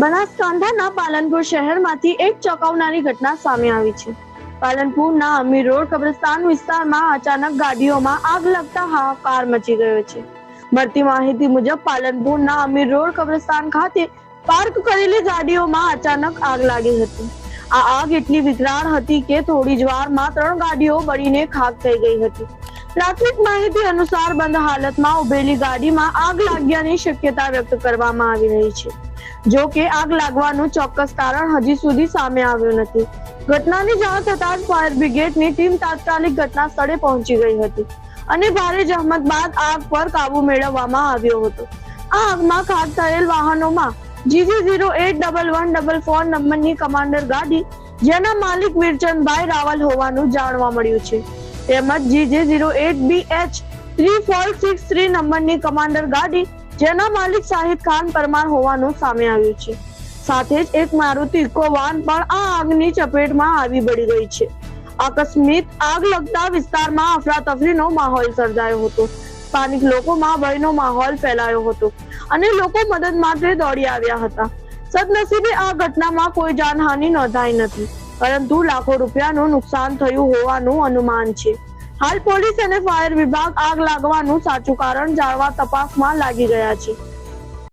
બનાસકાંઠાના પાલનપુર શહેરમાંથી એક ચોંકાવનારી ઘટના સામે આવી છે। પાલનપુરના અમીર રોડ કબ્રસ્તાન વિસ્તારમાં અચાનક ગાડીઓમાં આગ લાગતા હાહાકાર મચી ગયો છે। મળતી માહિતી મુજબ પાલનપુરના અમીર રોડ કબ્રસ્તાન ખાતે પાર્ક કરેલી ગાડીઓમાં અચાનક આગ લાગી હતી। આ આગ એટલી વિકરાળ હતી કે થોડી જ વારમાં 3 ગાડીઓ બળીને ખાક થઈ ગઈ હતી। પ્રાથમિક માહિતી અનુસાર બંધ હાલતમાં ઉભેલી ગાડીમાં આગ લાગ્યાની શક્યતા વ્યક્ત કરવામાં આવી રહી છે। જો કે આગ લાગવાનું ચોક્કસ કારણ હજી સુધી સામે આવ્યું નથી। ઘટનાની જાણ થતાં જ ફાયર બ્રિગેડની ટીમ તાત્કાલિક ઘટના સ્થળે પહોંચી ગઈ હતી અને ભારે જહેમત બાદ આગ પર કાબુ મેળવવામાં આવ્યો હતો। આ આગમાં ખાક થયેલ વાહનોમાં GG081144 નંબરની કમાન્ડર ગાડી જેના માલિક વીરચંદભાઈ રાવલ હોવાનું જાણવા મળ્યું છે, તેમજ GG08BH3463 નંબરની કમાન્ડર ગાડી જેના માલિક શાહિદ ખાન પરમાર હોવાનું સામે આવ્યું છે। સાથે જ એક મારુતિ ઇકો વાન પણ આ આગની ચપેટમાં આવી બળી ગઈ છે। આકસ્મિક આગ લગતા વિસ્તારમાં અફરાતફરીનો માહોલ સર્જાયો હતો। સ્થાનિક લોકોમાં ભયનો માહોલ ફેલાયો હતો અને લોકો મદદ માટે દોડી આવ્યા હતા। સદનસીબે આ ઘટનામાં કોઈ જાનહાનિ નોંધાઈ નથી, પરંતુ લાખો રૂપિયાનું નુકસાન થયું હોવાનું અનુમાન છે। હાલ પોલીસ અને ફાયર વિભાગ આગ લાગવાનું સાચું કારણ જાણવા તપાસમાં લાગી ગયા છે।